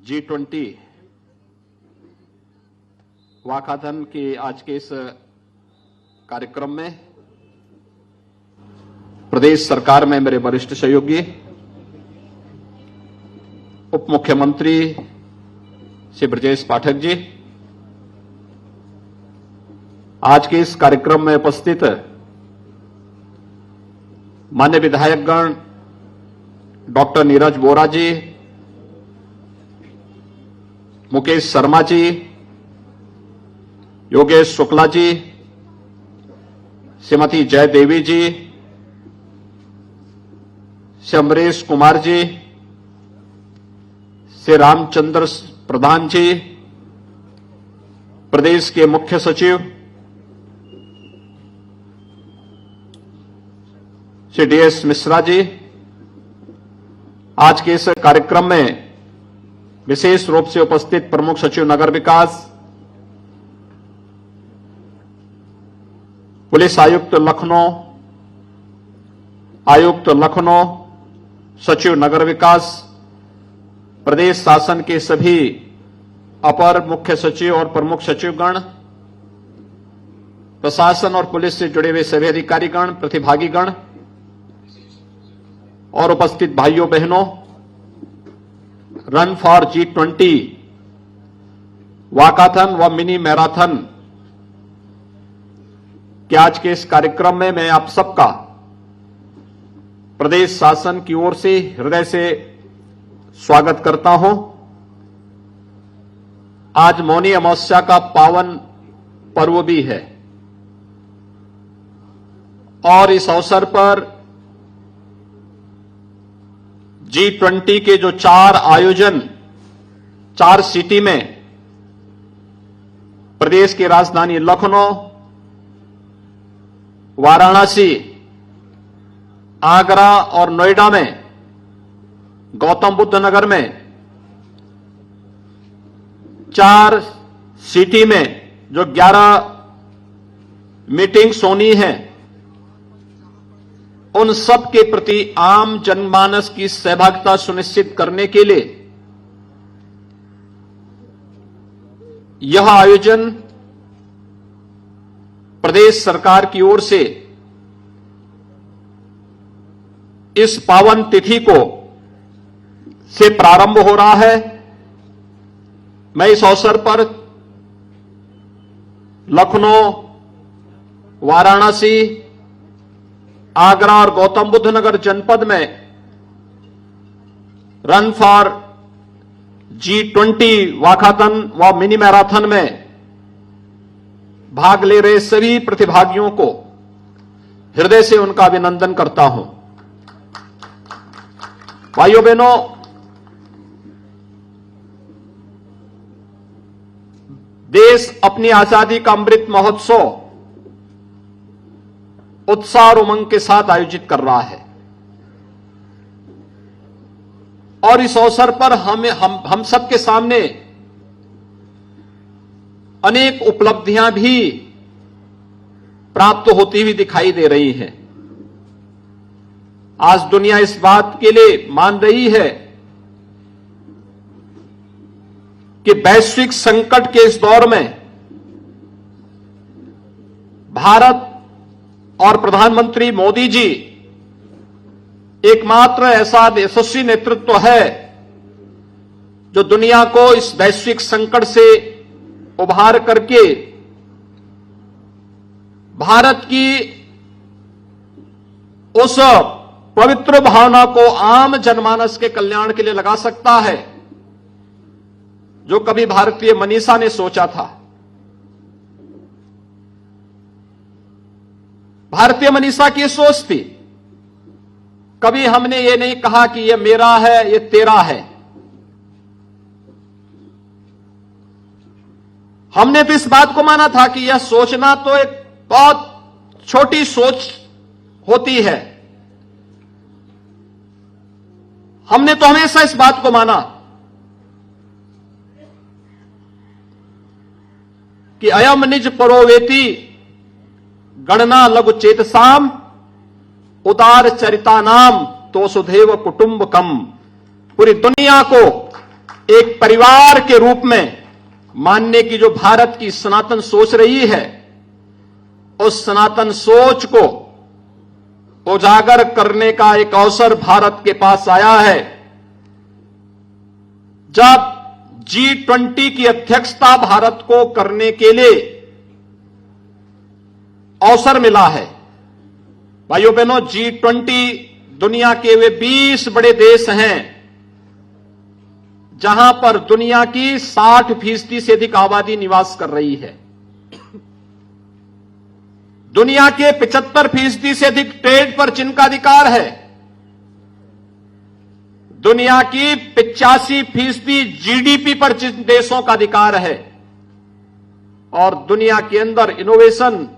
G20 walkathon के आज के इस कार्यक्रम में प्रदेश सरकार में मेरे वरिष्ठ सहयोगी उप मुख्यमंत्री श्री ब्रजेश पाठक जी, आज के इस कार्यक्रम में उपस्थित मान्य विधायकगण डॉक्टर नीरज वोरा जी, मुकेश शर्मा जी, योगेश शुक्ला जी, श्रीमती जय देवी जी, श्री अमरीश कुमार जी, श्री रामचंद्र प्रधान जी, प्रदेश के मुख्य सचिव श्री डीएस मिश्रा जी, आज के इस कार्यक्रम में विशेष रूप से उपस्थित प्रमुख सचिव नगर विकास, पुलिस आयुक्त लखनऊ, सचिव नगर विकास, प्रदेश शासन के सभी अपर मुख्य सचिव और प्रमुख सचिवगण, प्रशासन और पुलिस से जुड़े हुए सभी अधिकारीगण, प्रतिभागीगण और उपस्थित भाइयों बहनों, रन फॉर G20 वाकाथन व मिनी मैराथन के आज के इस कार्यक्रम में मैं आप सबका प्रदेश शासन की ओर से हृदय से स्वागत करता हूं। आज मौनी अमावस्या का पावन पर्व भी है और इस अवसर पर G20 के जो 4 आयोजन 4 सिटी में प्रदेश की राजधानी लखनऊ, वाराणसी, आगरा और नोएडा में, गौतम बुद्ध नगर में 4 सिटी में जो 11 मीटिंग्स होनी है, उन सब के प्रति आम जनमानस की सहभागिता सुनिश्चित करने के लिए यह आयोजन प्रदेश सरकार की ओर से इस पावन तिथि को से प्रारंभ हो रहा है। मैं इस अवसर पर लखनऊ, वाराणसी, आगरा और गौतम बुद्ध नगर जनपद में रन फॉर G20 वाकाथन व मिनी मैराथन में भाग ले रहे सभी प्रतिभागियों को हृदय से उनका अभिनंदन करता हूं। भाइयों बहनों, देश अपनी आजादी का अमृत महोत्सव उत्साह और उमंग के साथ आयोजित कर रहा है और इस अवसर पर हम सबके सामने अनेक उपलब्धियां भी प्राप्त होती हुई दिखाई दे रही हैं। आज दुनिया इस बात के लिए मान रही है कि वैश्विक संकट के इस दौर में भारत और प्रधानमंत्री मोदी जी एकमात्र ऐसा यशस्वी नेतृत्व है जो दुनिया को इस वैश्विक संकट से उभार करके भारत की उस पवित्र भावना को आम जनमानस के कल्याण के लिए लगा सकता है जो कभी भारतीय मनीषा ने सोचा था। भारतीय मनीषा की सोच थी, कभी हमने ये नहीं कहा कि ये मेरा है, ये तेरा है। हमने तो इस बात को माना था कि यह सोचना तो एक बहुत छोटी सोच होती है। हमने तो हमेशा इस बात को माना कि अयम निज परोवेति गणना लघु चेतसाम उदार चरिता नाम तो सुधेव कुटुंबकम। पूरी दुनिया को एक परिवार के रूप में मानने की जो भारत की सनातन सोच रही है, उस सनातन सोच को उजागर करने का एक अवसर भारत के पास आया है। जब G20 की अध्यक्षता भारत को करने के लिए अवसर मिला है, भाइयों बहनों, G20 दुनिया के वे 20 बड़े देश हैं जहां पर दुनिया की 60% से अधिक आबादी निवास कर रही है। दुनिया के 75% से अधिक ट्रेड पर जिनका अधिकार है। दुनिया की 85% जीडीपी पर जिन देशों का अधिकार है, और दुनिया के अंदर इनोवेशन,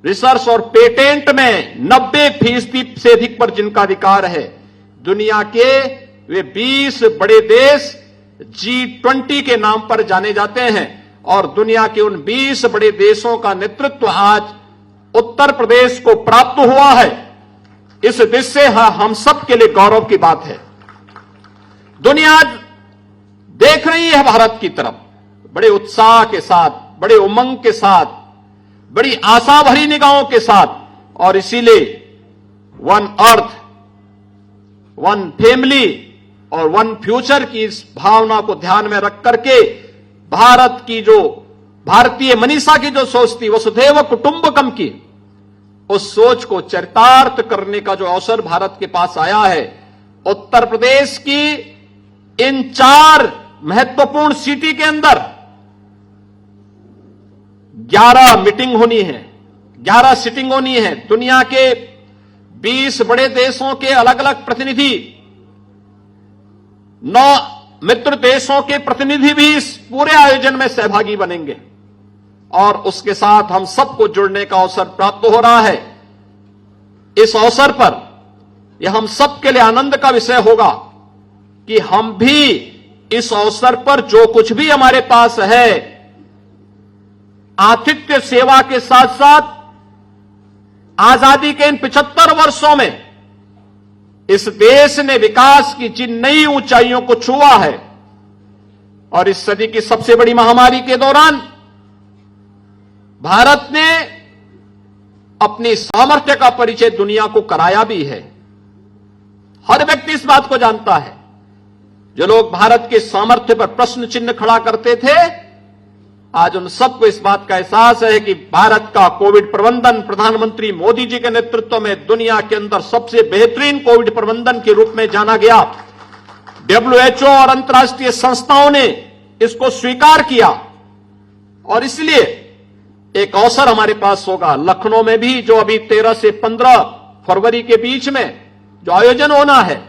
रिसर्च और पेटेंट में 90% से अधिक पर जिनका अधिकार है। दुनिया के वे 20 बड़े देश G20 के नाम पर जाने जाते हैं, और दुनिया के उन 20 बड़े देशों का नेतृत्व आज उत्तर प्रदेश को प्राप्त हुआ है। इस देश से हम सब के लिए गौरव की बात है। दुनिया आज देख रही है भारत की तरफ बड़े उत्साह के साथ, बड़े उमंग के साथ, बड़ी आशा भरी निगाहों के साथ, और इसीलिए वन अर्थ, वन फैमिली और वन फ्यूचर की इस भावना को ध्यान में रख करके भारत की जो भारतीय मनीषा की जो सोच थी, वसुधैव कुटुंबकम की, उस सोच को चरितार्थ करने का जो अवसर भारत के पास आया है। उत्तर प्रदेश की इन 4 महत्वपूर्ण सिटी के अंदर 11 मीटिंग होनी है, 11 सिटिंग होनी है। दुनिया के 20 बड़े देशों के अलग अलग प्रतिनिधि, 9 मित्र देशों के प्रतिनिधि भी इस पूरे आयोजन में सहभागी बनेंगे, और उसके साथ हम सबको जुड़ने का अवसर प्राप्त हो रहा है। इस अवसर पर यह हम सबके लिए आनंद का विषय होगा कि हम भी इस अवसर पर जो कुछ भी हमारे पास है, आतिथ्य सेवा के साथ साथ आजादी के इन 75 वर्षों में इस देश ने विकास की जिन नई ऊंचाइयों को छुआ है, और इस सदी की सबसे बड़ी महामारी के दौरान भारत ने अपनी सामर्थ्य का परिचय दुनिया को कराया भी है। हर व्यक्ति इस बात को जानता है। जो लोग भारत के सामर्थ्य पर प्रश्न चिन्ह खड़ा करते थे, आज उन सबको इस बात का एहसास है कि भारत का कोविड प्रबंधन प्रधानमंत्री मोदी जी के नेतृत्व में दुनिया के अंदर सबसे बेहतरीन कोविड प्रबंधन के रूप में जाना गया। WHO और अंतर्राष्ट्रीय संस्थाओं ने इसको स्वीकार किया, और इसलिए एक अवसर हमारे पास होगा लखनऊ में भी, जो अभी 13 से 15 फरवरी के बीच में जो आयोजन होना है,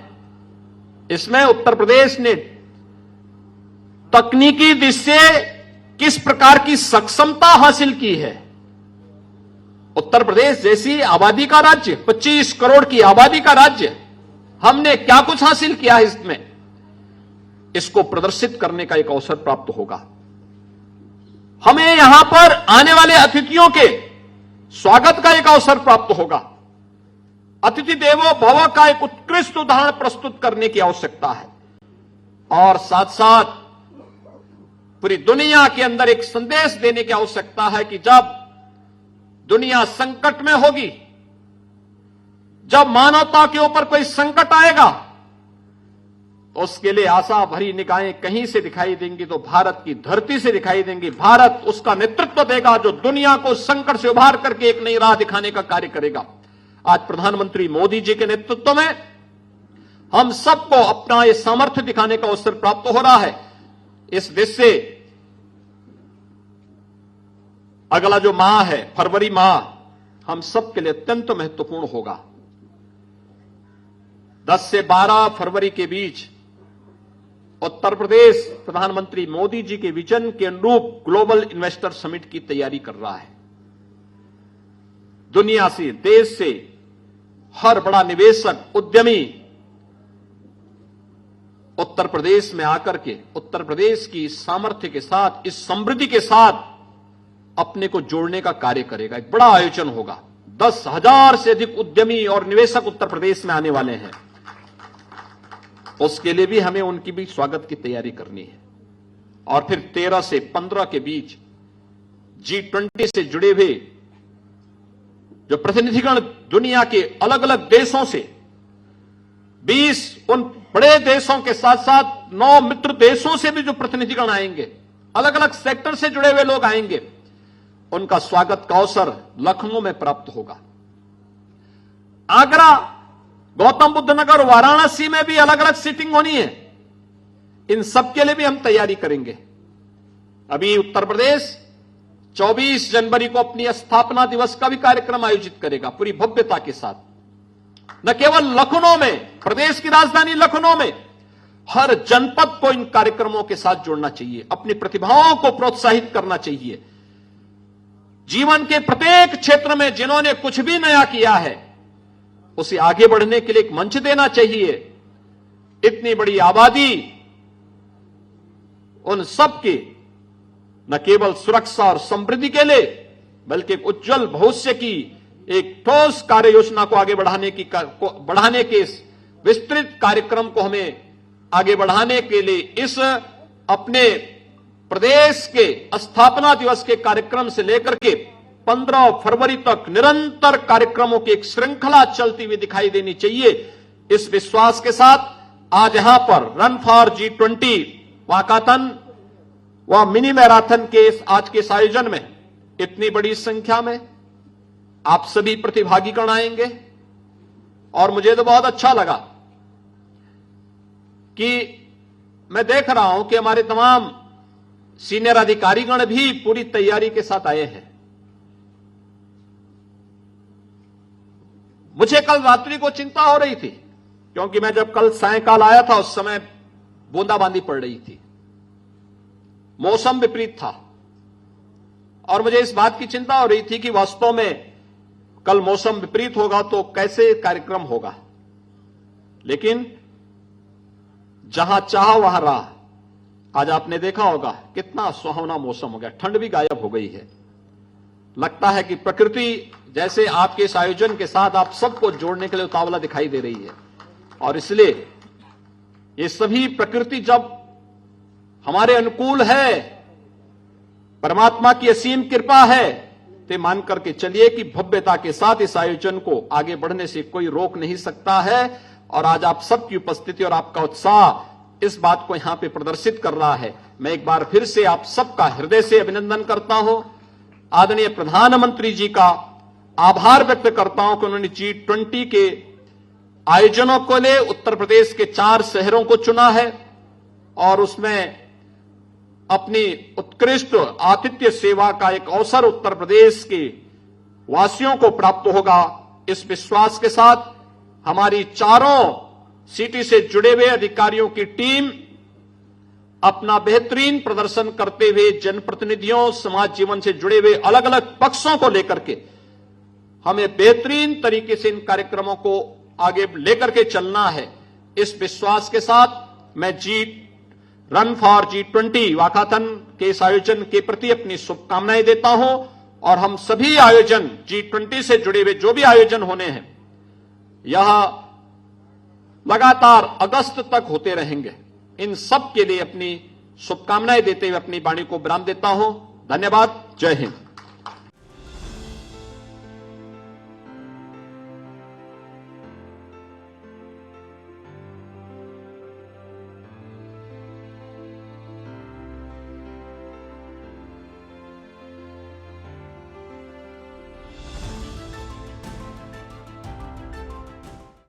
इसमें उत्तर प्रदेश ने तकनीकी दृष्टि से किस प्रकार की सक्षमता हासिल की है। उत्तर प्रदेश जैसी आबादी का राज्य, 25 करोड़ की आबादी का राज्य, हमने क्या कुछ हासिल किया है इसमें, इसको प्रदर्शित करने का एक अवसर प्राप्त होगा। हमें यहां पर आने वाले अतिथियों के स्वागत का एक अवसर प्राप्त होगा। अतिथि देवो भव का एक उत्कृष्ट उदाहरण प्रस्तुत करने की आवश्यकता है, और साथ साथ पूरी दुनिया के अंदर एक संदेश देने की आवश्यकता है कि जब दुनिया संकट में होगी, जब मानवता के ऊपर कोई संकट आएगा, तो उसके लिए आशा भरी निगाहें कहीं से दिखाई देंगी तो भारत की धरती से दिखाई देंगी। भारत उसका नेतृत्व देगा जो दुनिया को संकट से उभार करके एक नई राह दिखाने का कार्य करेगा। आज प्रधानमंत्री मोदी जी के नेतृत्व में हम सबको अपना ये सामर्थ्य दिखाने का अवसर प्राप्त हो रहा है। इस देश से अगला जो माह है, फरवरी माह, हम सबके लिए अत्यंत महत्वपूर्ण होगा। 10 से 12 फरवरी के बीच उत्तर प्रदेश प्रधानमंत्री मोदी जी के विजन के अनुरूप ग्लोबल इन्वेस्टर समिट की तैयारी कर रहा है। दुनिया से, देश से हर बड़ा निवेशक, उद्यमी उत्तर प्रदेश में आकर के उत्तर प्रदेश की सामर्थ्य के साथ, इस समृद्धि के साथ अपने को जोड़ने का कार्य करेगा। एक बड़ा आयोजन होगा। 10,000 से अधिक उद्यमी और निवेशक उत्तर प्रदेश में आने वाले हैं। उसके लिए भी हमें उनकी भी स्वागत की तैयारी करनी है। और फिर 13 से 15 के बीच G20 से जुड़े हुए जो प्रतिनिधिगण दुनिया के अलग अलग देशों से 20 उन बड़े देशों के साथ साथ 9 मित्र देशों से भी जो प्रतिनिधिगण आएंगे, अलग अलग सेक्टर से जुड़े हुए लोग आएंगे, उनका स्वागत का अवसर लखनऊ में प्राप्त होगा। आगरा, गौतम बुद्ध नगर, वाराणसी में भी अलग अलग सीटिंग होनी है। इन सब के लिए भी हम तैयारी करेंगे। अभी उत्तर प्रदेश 24 जनवरी को अपनी स्थापना दिवस का भी कार्यक्रम आयोजित करेगा पूरी भव्यता के साथ। न केवल लखनऊ में, प्रदेश की राजधानी लखनऊ में हर जनपद को इन कार्यक्रमों के साथ जोड़ना चाहिए, अपनी प्रतिभाओं को प्रोत्साहित करना चाहिए। जीवन के प्रत्येक क्षेत्र में जिन्होंने कुछ भी नया किया है उसे आगे बढ़ने के लिए एक मंच देना चाहिए। इतनी बड़ी आबादी, उन सब की न केवल सुरक्षा और समृद्धि के लिए बल्कि एक उज्जवल भविष्य की एक ठोस कार्य योजना को आगे बढ़ाने के इस विस्तृत कार्यक्रम को हमें आगे बढ़ाने के लिए इस अपने प्रदेश के स्थापना दिवस के कार्यक्रम से लेकर के 15 फरवरी तक निरंतर कार्यक्रमों की एक श्रृंखला चलती हुई दिखाई देनी चाहिए। इस विश्वास के साथ आज यहां पर रन फॉर G20 वाकाथन व मिनी मैराथन के आज के इस आयोजन में इतनी बड़ी संख्या में आप सभी प्रतिभागीगण आएंगे। और मुझे तो बहुत अच्छा लगा कि मैं देख रहा हूं कि हमारे तमाम सीनियर अधिकारीगण भी पूरी तैयारी के साथ आए हैं। मुझे कल रात्रि को चिंता हो रही थी क्योंकि मैं जब कल सायंकाल आया था उस समय बूंदाबांदी पड़ रही थी, मौसम विपरीत था और मुझे इस बात की चिंता हो रही थी कि वास्तव में कल मौसम विपरीत होगा तो कैसे कार्यक्रम होगा। लेकिन जहां चाह वहां राह। आज आपने देखा होगा कितना सुहावना मौसम हो गया, ठंड भी गायब हो गई है। लगता है कि प्रकृति जैसे आपके इस आयोजन के साथ आप सबको जोड़ने के लिए उतावला दिखाई दे रही है। और इसलिए ये सभी प्रकृति जब हमारे अनुकूल है, परमात्मा की असीम कृपा है, तो मान करके चलिए कि भव्यता के साथ इस आयोजन को आगे बढ़ने से कोई रोक नहीं सकता है। और आज आप सबकी उपस्थिति और आपका उत्साह इस बात को यहां पे प्रदर्शित कर रहा है। मैं एक बार फिर से आप सबका हृदय से अभिनंदन करता हूं, आदरणीय प्रधानमंत्री जी का आभार व्यक्त करता हूं कि उन्होंने G20 के आयोजनों को ले उत्तर प्रदेश के 4 शहरों को चुना है और उसमें अपनी उत्कृष्ट आतिथ्य सेवा का एक अवसर उत्तर प्रदेश के वासियों को प्राप्त होगा। इस विश्वास के साथ हमारी चारों सिटी से जुड़े हुए अधिकारियों की टीम अपना बेहतरीन प्रदर्शन करते हुए जनप्रतिनिधियों, समाज जीवन से जुड़े हुए अलग अलग पक्षों को लेकर के हमें बेहतरीन तरीके से इन कार्यक्रमों को आगे लेकर के चलना है। इस विश्वास के साथ मैं रन फॉर G20 वाकाथन के इस आयोजन के प्रति अपनी शुभकामनाएं देता हूं और हम सभी आयोजन G20 से जुड़े हुए जो भी आयोजन होने हैं यह लगातार अगस्त तक होते रहेंगे। इन सब के लिए अपनी शुभकामनाएं देते हुए अपनी वाणी को विराम देता हूं। धन्यवाद। जय हिंद।